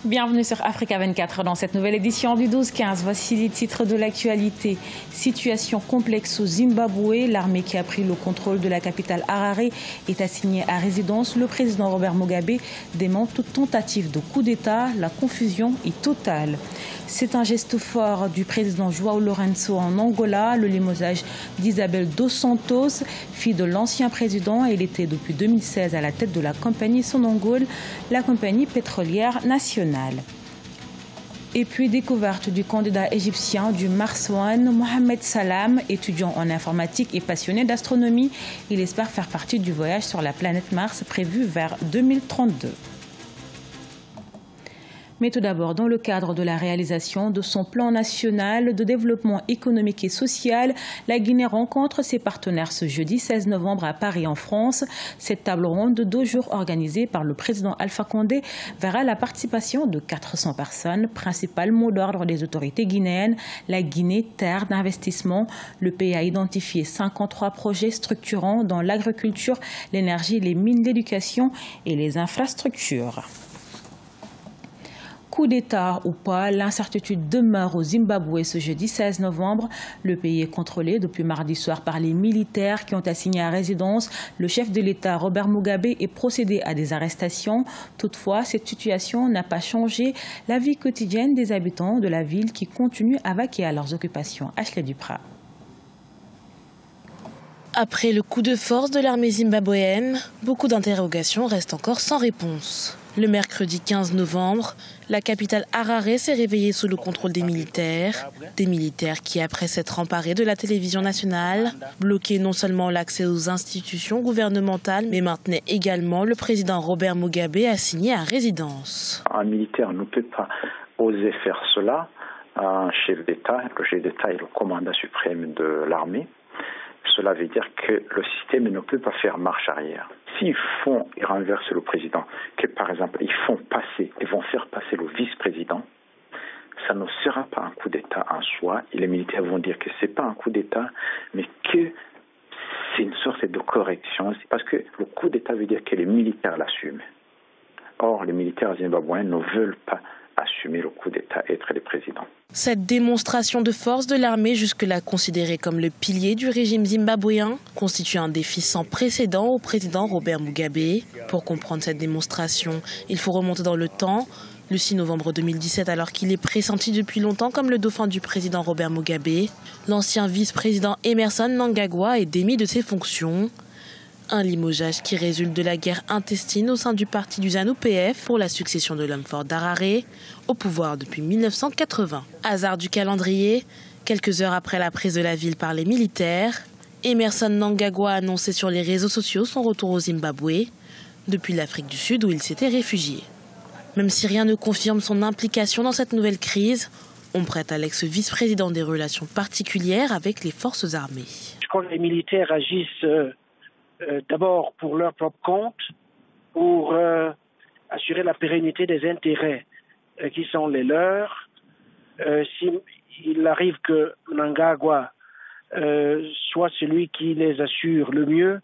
Bienvenue sur Africa 24 dans cette nouvelle édition du 12-15. Voici les titres de l'actualité. Situation complexe au Zimbabwe. L'armée qui a pris le contrôle de la capitale Harare est assignée à résidence. Le président Robert Mugabe dément toute tentative de coup d'État. La confusion est totale. C'est un geste fort du président João Lourenço en Angola. Le limogeage d'Isabel dos Santos, fille de l'ancien président. Elle était depuis 2016 à la tête de la compagnie Sonangol, la compagnie pétrolière nationale. Et puis découverte du candidat égyptien du Mars One, Mohamed Salam, étudiant en informatique et passionné d'astronomie. Il espère faire partie du voyage sur la planète Mars prévu vers 2032. Mais tout d'abord, dans le cadre de la réalisation de son plan national de développement économique et social, la Guinée rencontre ses partenaires ce jeudi 16 novembre à Paris en France. Cette table ronde de 2 jours organisée par le président Alpha Condé verra la participation de 400 personnes. Principal mot d'ordre des autorités guinéennes, la Guinée, terre d'investissement. Le pays a identifié 53 projets structurants dans l'agriculture, l'énergie, les mines, l'éducation et les infrastructures. Coup d'État ou pas, l'incertitude demeure au Zimbabwe ce jeudi 16 novembre. Le pays est contrôlé depuis mardi soir par les militaires qui ont assigné à résidence le chef de l'État Robert Mugabe et procédé à des arrestations. Toutefois, cette situation n'a pas changé la vie quotidienne des habitants de la ville qui continuent à vaquer à leurs occupations. Ashley Duprat. Après le coup de force de l'armée zimbabwéenne, beaucoup d'interrogations restent encore sans réponse. Le mercredi 15 novembre, la capitale Harare s'est réveillée sous le contrôle des militaires qui, après s'être emparés de la télévision nationale, bloquaient non seulement l'accès aux institutions gouvernementales, mais maintenaient également le président Robert Mugabe assigné à résidence. Un militaire ne peut pas oser faire cela. Un chef d'État, le chef d'État est le commandant suprême de l'armée. Cela veut dire que le système ne peut pas faire marche arrière. S'ils font et renversent le président, que par exemple ils vont faire passer le vice-président, ça ne sera pas un coup d'État en soi. Et les militaires vont dire que ce n'est pas un coup d'État, mais que c'est une sorte de correction. C'est parce que le coup d'État veut dire que les militaires l'assument. Or, les militaires zimbabwéens ne veulent pas assumer le coup d'État, être les présidents. Cette démonstration de force de l'armée, jusque-là considérée comme le pilier du régime zimbabwéen, constitue un défi sans précédent au président Robert Mugabe. Pour comprendre cette démonstration, il faut remonter dans le temps. Le 6 novembre 2017, alors qu'il est pressenti depuis longtemps comme le dauphin du président Robert Mugabe, l'ancien vice-président Emmerson Mnangagwa est démis de ses fonctions. Un limogeage qui résulte de la guerre intestine au sein du parti du ZANU-PF pour la succession de l'homme fort d'Harare, au pouvoir depuis 1980. Hasard du calendrier, quelques heures après la prise de la ville par les militaires, Emmerson Mnangagwa a annoncé sur les réseaux sociaux son retour au Zimbabwe, depuis l'Afrique du Sud où il s'était réfugié. Même si rien ne confirme son implication dans cette nouvelle crise, on prête à l'ex-vice-président des relations particulières avec les forces armées. Je crois que les militaires agissent d'abord pour leur propre compte, pour assurer la pérennité des intérêts qui sont les leurs. S'il arrive que Mnangagwa soit celui qui les assure le mieux,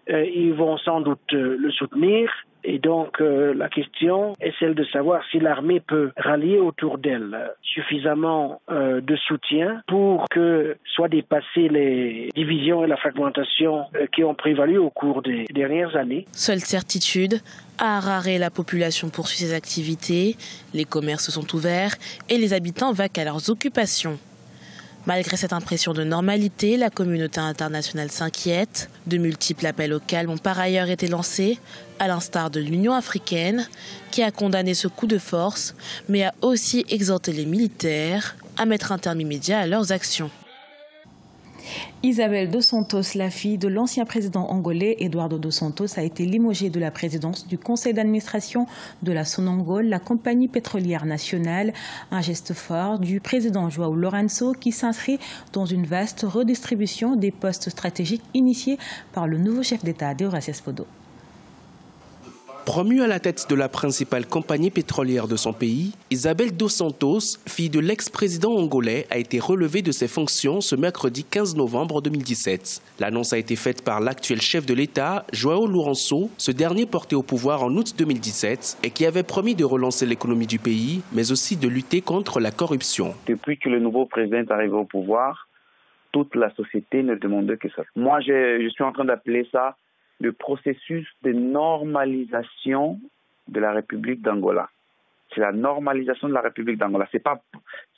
ils vont sans doute le soutenir. Et donc la question est celle de savoir si l'armée peut rallier autour d'elle suffisamment de soutien pour que soient dépassées les divisions et la fragmentation qui ont prévalu au cours des dernières années. Seule certitude, à Harare, la population poursuit ses activités, les commerces sont ouverts et les habitants vaquent à leurs occupations. Malgré cette impression de normalité, la communauté internationale s'inquiète. De multiples appels au calme ont par ailleurs été lancés, à l'instar de l'Union africaine, qui a condamné ce coup de force, mais a aussi exhorté les militaires à mettre un terme immédiat à leurs actions. Isabel dos Santos, la fille de l'ancien président angolais Eduardo dos Santos, a été limogée de la présidence du conseil d'administration de la Sonangol, la compagnie pétrolière nationale. Un geste fort du président João Lourenço qui s'inscrit dans une vaste redistribution des postes stratégiques initiée par le nouveau chef d'État, Deogracias Podo. Promue à la tête de la principale compagnie pétrolière de son pays, Isabel dos Santos, fille de l'ex-président angolais, a été relevée de ses fonctions ce mercredi 15 novembre 2017. L'annonce a été faite par l'actuel chef de l'État, João Lourenço, ce dernier porté au pouvoir en août 2017 et qui avait promis de relancer l'économie du pays, mais aussi de lutter contre la corruption. Depuis que le nouveau président est arrivé au pouvoir, toute la société ne demandait que ça. Moi, je suis en train d'appeler ça le processus de normalisation de la République d'Angola. C'est la normalisation de la République d'Angola. Ce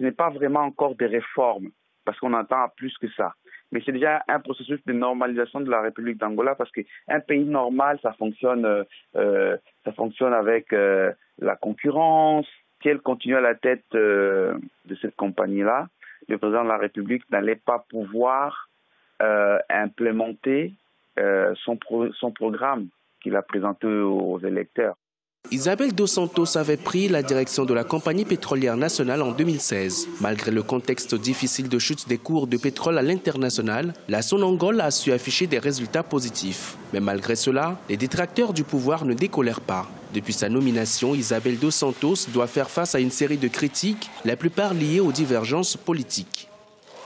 n'est pas vraiment encore des réformes, parce qu'on entend plus que ça. Mais c'est déjà un processus de normalisation de la République d'Angola, parce qu'un pays normal, ça fonctionne avec la concurrence. Si elle continue à la tête de cette compagnie-là, le président de la République n'allait pas pouvoir implémenter son programme qu'il a présenté aux électeurs. Isabel dos Santos avait pris la direction de la compagnie pétrolière nationale en 2016. Malgré le contexte difficile de chute des cours de pétrole à l'international, la Sonangol a su afficher des résultats positifs. Mais malgré cela, les détracteurs du pouvoir ne décolèrent pas. Depuis sa nomination, Isabel dos Santos doit faire face à une série de critiques, la plupart liées aux divergences politiques.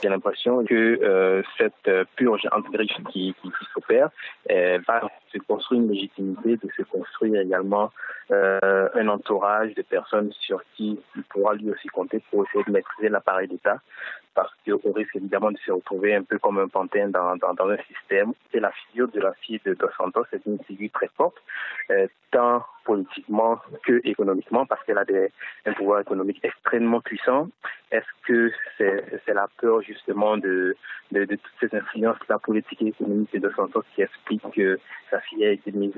J'ai l'impression que cette purge anti-riche qui s'opère va se construire une légitimité, de se construire également un entourage de personnes sur qui il pourra lui aussi compter pour essayer de maîtriser l'appareil d'État, parce qu'on risque évidemment de se retrouver un peu comme un pantin dans un système. Et la figure de la fille de Dos Santos est une figure très forte, tant politiquement que économiquement, parce qu'elle a un pouvoir économique extrêmement puissant. Est-ce que c'est la peur justement de toutes ces influences, la politique et économique de Dos Santos qui explique que sa fille a été mise,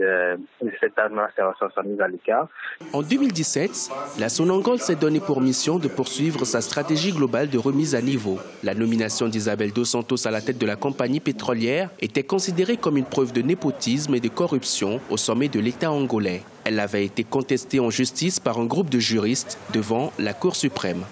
cette administration soit mise à l'écart? En 2017, la Sonangol s'est donné pour mission de poursuivre sa stratégie globale de remise à niveau. La nomination d'Isabel dos Santos à la tête de la compagnie pétrolière était considérée comme une preuve de népotisme et de corruption au sommet de l'État angolais. Elle avait été contestée en justice par un groupe de juristes devant la Cour suprême.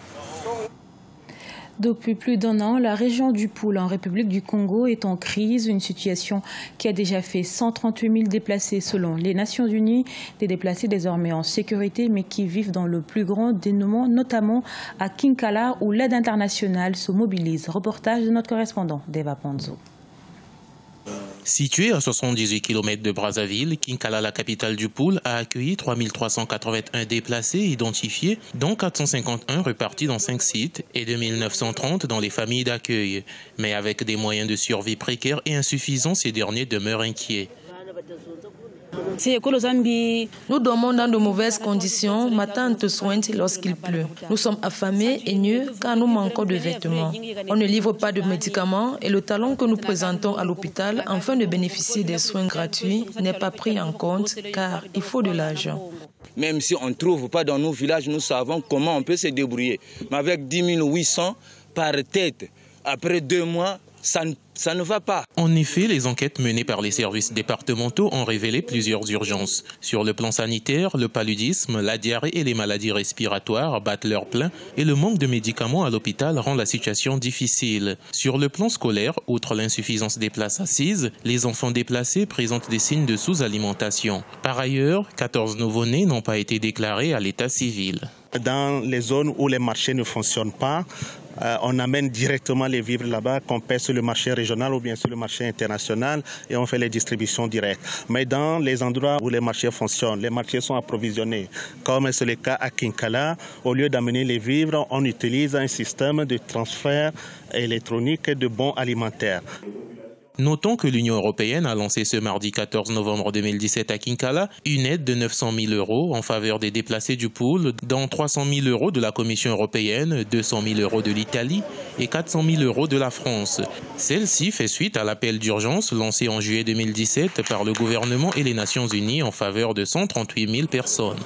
Depuis plus d'un an, la région du Poul en République du Congo est en crise, une situation qui a déjà fait 138 000 déplacés selon les Nations Unies, des déplacés désormais en sécurité mais qui vivent dans le plus grand dénuement, notamment à Kinkala où l'aide internationale se mobilise. Reportage de notre correspondant Deva Panzo. Située à 78 km de Brazzaville, Kinkala, la capitale du Poul, a accueilli 3 381 déplacés identifiés, dont 451 repartis dans 5 sites et 2 930 dans les familles d'accueil. Mais avec des moyens de survie précaires et insuffisants, ces derniers demeurent inquiets. Nous dormons dans de mauvaises conditions, ma tante soigne lorsqu'il pleut. Nous sommes affamés et nus car nous manquons de vêtements. On ne livre pas de médicaments et le talon que nous présentons à l'hôpital afin de bénéficier des soins gratuits n'est pas pris en compte car il faut de l'argent. Même si on ne trouve pas dans nos villages, nous savons comment on peut se débrouiller. Mais avec 10 800 par tête, après 2 mois, ça ne va pas. En effet, les enquêtes menées par les services départementaux ont révélé plusieurs urgences. Sur le plan sanitaire, le paludisme, la diarrhée et les maladies respiratoires battent leur plein et le manque de médicaments à l'hôpital rend la situation difficile. Sur le plan scolaire, outre l'insuffisance des places assises, les enfants déplacés présentent des signes de sous-alimentation. Par ailleurs, 14 nouveau-nés n'ont pas été déclarés à l'état civil. Dans les zones où les marchés ne fonctionnent pas, on amène directement les vivres là-bas, qu'on paie sur le marché régional ou bien sur le marché international et on fait les distributions directes. Mais dans les endroits où les marchés fonctionnent, les marchés sont approvisionnés, comme c'est le cas à Kinkala, au lieu d'amener les vivres, on utilise un système de transfert électronique de bons alimentaires. Notons que l'Union européenne a lancé ce mardi 14 novembre 2017 à Kinkala une aide de 900 000 € en faveur des déplacés du Poul, dont 300 000 € de la Commission européenne, 200 000 € de l'Italie et 400 000 € de la France. Celle-ci fait suite à l'appel d'urgence lancé en juillet 2017 par le gouvernement et les Nations Unies en faveur de 138 000 personnes.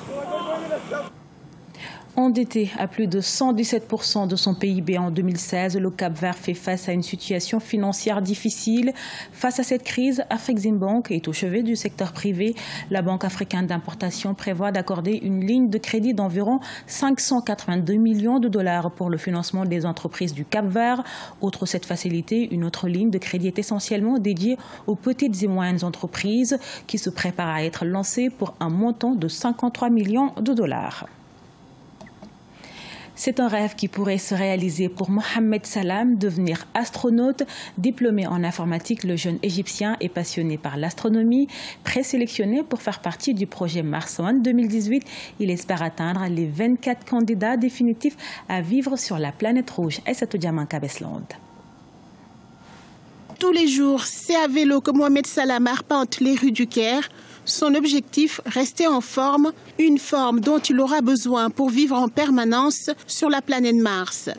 Endetté à plus de 117% de son PIB en 2016, le Cap-Vert fait face à une situation financière difficile. Face à cette crise, Afreximbank est au chevet du secteur privé. La Banque africaine d'importation prévoit d'accorder une ligne de crédit d'environ 582 millions de dollars pour le financement des entreprises du Cap-Vert. Outre cette facilité, une autre ligne de crédit est essentiellement dédiée aux petites et moyennes entreprises qui se préparent à être lancées pour un montant de 53 millions de dollars. C'est un rêve qui pourrait se réaliser pour Mohamed Salam, devenir astronaute. Diplômé en informatique, le jeune Égyptien est passionné par l'astronomie. Présélectionné pour faire partie du projet Mars One 2018, il espère atteindre les 24 candidats définitifs à vivre sur la planète rouge. Aïssatou Diamanka Besland. Tous les jours, c'est à vélo que Mohamed Salam arpente les rues du Caire. Son objectif, rester en forme, une forme dont il aura besoin pour vivre en permanence sur la planète Mars.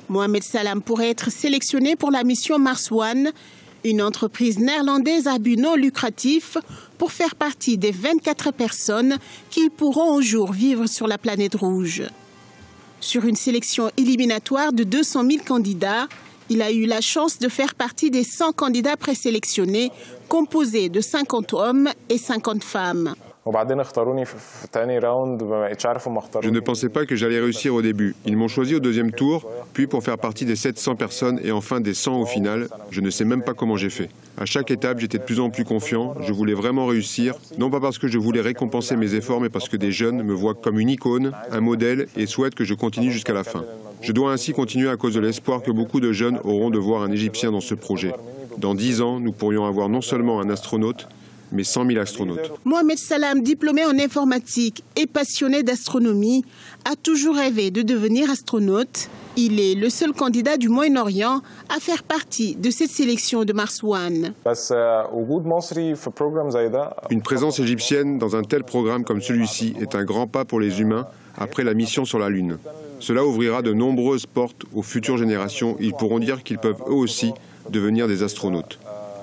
Mohamed Salam pourrait être sélectionné pour la mission Mars One, une entreprise néerlandaise à but non lucratif, pour faire partie des 24 personnes qui pourront un jour vivre sur la planète rouge. Sur une sélection éliminatoire de 200 000 candidats, il a eu la chance de faire partie des 100 candidats présélectionnés, composés de 50 hommes et 50 femmes. Je ne pensais pas que j'allais réussir au début. Ils m'ont choisi au deuxième tour, puis pour faire partie des 700 personnes et enfin des 100 au final. Je ne sais même pas comment j'ai fait. À chaque étape, j'étais de plus en plus confiant. Je voulais vraiment réussir, non pas parce que je voulais récompenser mes efforts, mais parce que des jeunes me voient comme une icône, un modèle et souhaitent que je continue jusqu'à la fin. Je dois ainsi continuer à cause de l'espoir que beaucoup de jeunes auront de voir un Égyptien dans ce projet. Dans 10 ans, nous pourrions avoir non seulement un astronaute, mais 100 000 astronautes. Mohamed Salam, diplômé en informatique et passionné d'astronomie, a toujours rêvé de devenir astronaute. Il est le seul candidat du Moyen-Orient à faire partie de cette sélection de Mars One. Une présence égyptienne dans un tel programme comme celui-ci est un grand pas pour les humains après la mission sur la Lune. Cela ouvrira de nombreuses portes aux futures générations. Ils pourront dire qu'ils peuvent eux aussi devenir des astronautes.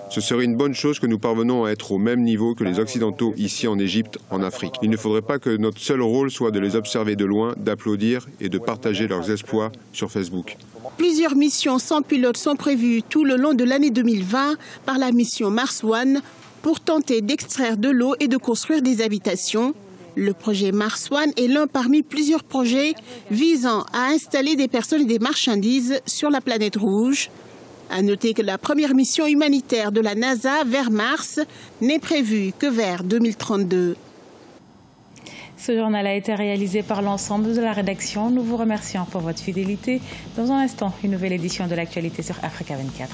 Ce serait une bonne chose que nous parvenons à être au même niveau que les Occidentaux ici en Égypte, en Afrique. Il ne faudrait pas que notre seul rôle soit de les observer de loin, d'applaudir et de partager leurs exploits sur Facebook. Plusieurs missions sans pilote sont prévues tout le long de l'année 2020 par la mission Mars One pour tenter d'extraire de l'eau et de construire des habitations. Le projet Mars One est l'un parmi plusieurs projets visant à installer des personnes et des marchandises sur la planète rouge. À noter que la première mission humanitaire de la NASA vers Mars n'est prévue que vers 2032. Ce journal a été réalisé par l'ensemble de la rédaction. Nous vous remercions pour votre fidélité. Dans un instant, une nouvelle édition de l'actualité sur Africa 24.